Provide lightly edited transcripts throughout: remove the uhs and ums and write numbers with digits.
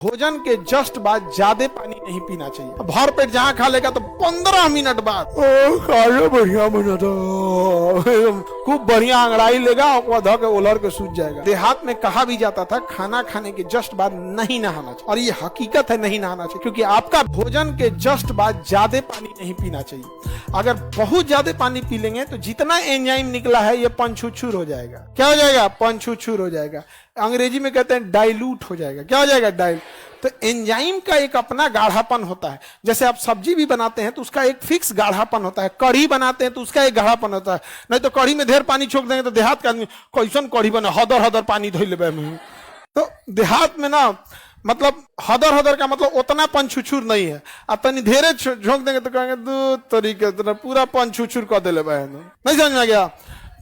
भोजन के जस्ट बाद ज्यादा पानी नहीं पीना चाहिए। भर पेट जहाँ खा लेगा तो 15 मिनट बाद खाना बढ़िया बना था, खूब बढ़िया अंगड़ाई लेगा और धो के उलर के सूझ जाएगा। देहात में कहा भी जाता था खाना खाने के जस्ट बाद नहीं नहाना चाहिए, और ये हकीकत है, नहीं नहाना चाहिए, क्योंकि आपका भोजन के जस्ट बाद ज्यादा पानी नहीं पीना चाहिए। अगर बहुत ज्यादा पानी पी लेंगे तो जितना एंजाइम निकला है ये पंछुछुर हो जाएगा। क्या हो जाएगा? पंछुछुर हो जाएगा। अंग्रेजी में कहते हैं डाइल्यूट हो जाएगा। क्या हो जाएगा? तो एंजाइम का एक अपना गाढ़ापन होता है। जैसे आप सब्जी भी बनाते हैं तो उसका एक फिक्स गाढ़ापन होता है, कढ़ी बनाते हैं तो उसका एक गाढ़ापन होता है। नहीं तो कढ़ी में ढेर पानी छोड़ देंगे तो देहात का आदमी कैसन कढ़ी बने, हदर हदर पानी धो लेबे में। तो देहात में ना मतलब हदर हदर का मतलब उतना पंछुछुर नहीं है। अब तनी धेरे झोंक देंगे तो कहेंगे दो तरीके पूरा पंछुछुर कर दे लेबे। नहीं समझ में गया?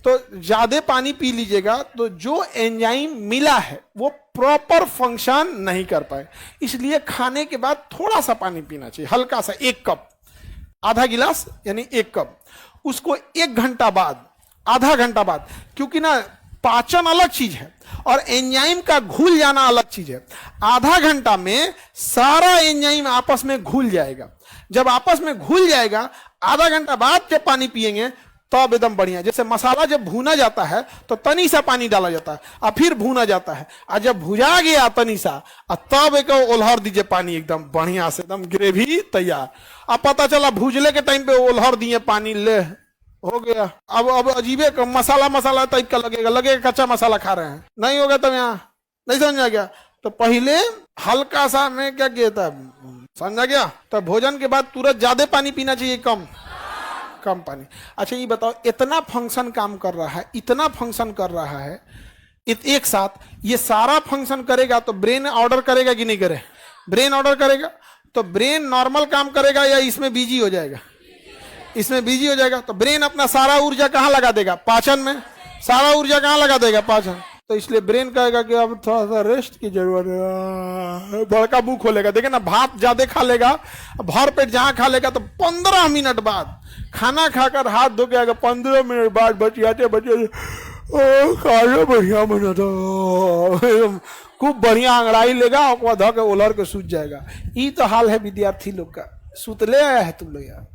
तो ज्यादा पानी पी लीजिएगा तो जो एंजाइम मिला है वो प्रॉपर फंक्शन नहीं कर पाए। इसलिए खाने के बाद थोड़ा सा पानी पीना चाहिए, हल्का सा, 1 कप, आधा गिलास यानी 1 कप। उसको 1 घंटा बाद, आधा घंटा बाद, क्योंकि ना पाचन अलग चीज है और एंजाइम का घुल जाना अलग चीज है। आधा घंटा में सारा एंजाइम आपस में घुल जाएगा। जब आपस में घुल जाएगा, आधा घंटा बाद जब पानी पिएंगे तब एकदम बढ़िया। जैसे मसाला जब भूना जाता है तो तनी सा पानी डाला जाता है और फिर भूना जाता है, और जब भुजा गया तनी सा तब एक ओल्हर दीजिए पानी, एकदम बढ़िया से, एकदम ग्रेवी तैयार। अब पता चला भूजले के टाइम पे ओल्हर दिए पानी, ले हो गया। अब अजीबे मसाला टाइप का लगेगा कच्चा मसाला खा रहे हैं। नहीं होगा तब यहाँ नहीं समझा गया। तो पहले हल्का सा में क्या किया था, समझा गया? तो भोजन के बाद तुरंत ज्यादा पानी पीना चाहिए, कम पानी। अच्छा ये बताओ, इतना फंक्शन काम कर रहा है, इतना फंक्शन कर रहा है एक साथ, ये सारा फंक्शन करेगा तो ब्रेन ऑर्डर करेगा कि नहीं करे? ब्रेन ऑर्डर करेगा तो ब्रेन नॉर्मल काम करेगा या इसमें बिजी हो जाएगा? इसमें बिजी हो जाएगा। तो ब्रेन अपना सारा ऊर्जा कहाँ लगा देगा? पाचन में। सारा ऊर्जा कहाँ लगा देगा? पाचन। तो इसलिए ब्रेन कहेगा कि अब थोड़ा सा रेस्ट की जरूरत है, बड़का मुंह खोलेगा। देखे ना, भात ज्यादा खा लेगा, भर पेट जहां खा लेगा तो 15 मिनट बाद खाना खाकर हाथ धो के आएगा, 15 मिनट बाद बचियाते खाना बढ़िया बना था, खूब बढ़िया अंगड़ाई लेगा और धो के उलर के सूझ जाएगा। ये तो हाल है विद्यार्थी लोग का। सुतले आया है तुम लोग यार।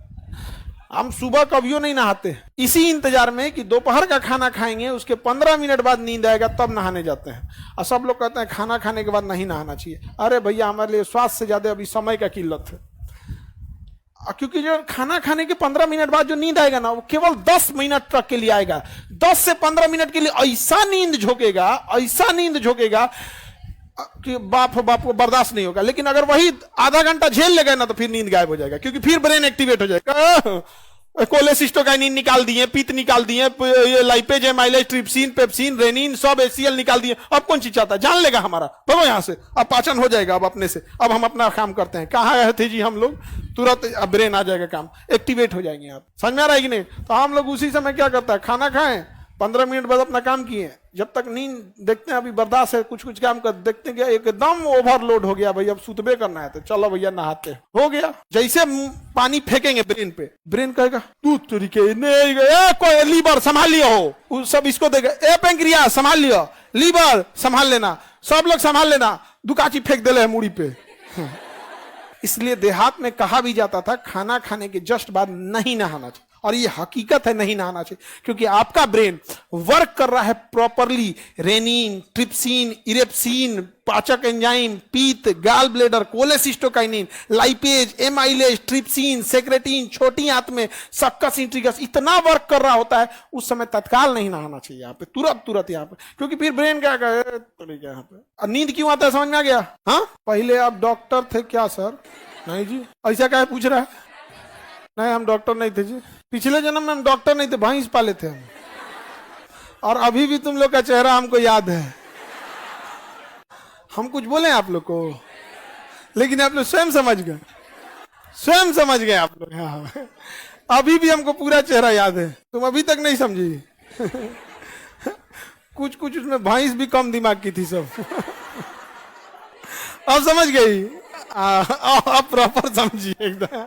हम सुबह कभियो नहीं नहाते, इसी इंतजार में कि दोपहर का खाना खाएंगे, उसके 15 मिनट बाद नींद आएगा तब नहाने जाते हैं। और सब लोग कहते हैं खाना खाने के बाद नहीं नहाना चाहिए। अरे भैया, हमारे लिए स्वास्थ्य से ज्यादा अभी समय का किल्लत है। क्योंकि जो खाना खाने के 15 मिनट बाद जो नींद आएगा ना, वो केवल 10 मिनट तक के लिए आएगा। 10 से 15 मिनट के लिए ऐसा नींद झोंकेगा कि बाप को बर्दाश्त नहीं होगा। लेकिन अगर वही आधा घंटा झेल लेगा ना तो फिर नींद गायब हो जाएगा, क्योंकि फिर ब्रेन एक्टिवेट हो जाएगा। कोलेसिस्टोकाइनिन निकाल दिए, पित्त निकाल दिए, lipase, amylase, trypsin, pepsin, rennin, सब एचसीएल निकाल दिए। अब कौन चीज चाहता है? जान लेगा हमारा, भगो यहाँ से। अब पाचन हो जाएगा अब अपने से। अब हम अपना काम करते हैं। कहाँ गए थे जी हम लोग? तुरंत अब ब्रेन आ जाएगा, काम एक्टिवेट हो जाएंगे। आप समझ में आ रहा है कि नहीं? तो हम लोग उसी समय क्या करता है, खाना खाएं, 15 मिनट बाद अपना काम किए, जब तक नींद देखते हैं अभी बर्दाश्त है, कुछ काम कर देखते हैं कि एकदम ओवरलोड हो गया भाई, अब सुतबे करना है तो चलो भैया नहाते, हो गया। जैसे पानी फेंकेंगे ब्रेन पे, ब्रेन कहेगा तू तरीके नहीं गया, कोई लीवर संभाल लियो हो, सब इसको देगा, ए पेंक्रियास संभाल लियो, लीवर संभाल लेना, सब लोग संभाल लेना, दुकाची फेंक दे मूड़ी पे। इसलिए देहात में कहा भी जाता था खाना खाने के जस्ट बाद नहीं नहाना चाहिए, और ये हकीकत है, नहीं नहाना चाहिए, क्योंकि आपका ब्रेन वर्क कर रहा है प्रॉपरली। रेनिन, ट्रिप्सिन, इरेप्सिन, पाचक एंजाइम, पीत, gall bladder, cholecystokinin, lipase, amylase, trypsin, secretin, छोटी आंत में सक्कस इंट्रिगस, इतना वर्क कर रहा होता है। उस समय तत्काल नहीं नहाना चाहिए यहाँ पे, तुरंत यहाँ पे, क्योंकि फिर ब्रेन क्या कहे यहाँ पे। नींद क्यों आता है समझ में आ गया? हाँ, पहले आप डॉक्टर थे क्या सर? नहीं जी। ऐसा क्या पूछ रहा है? नहीं, हम डॉक्टर नहीं थे जी। पिछले जन्म में हम डॉक्टर नहीं थे, भैंस पाले थे हम। और अभी भी तुम लोग का चेहरा हमको याद है। हम कुछ बोले आप लोग को, लेकिन आप लोग स्वयं समझ गए आप लोग। हाँ, अभी भी हमको पूरा चेहरा याद है, तुम अभी तक नहीं समझी। कुछ उसमें भैंस भी कम दिमाग की थी सब। अब समझ गई, अब प्रॉपर समझिए एकदम।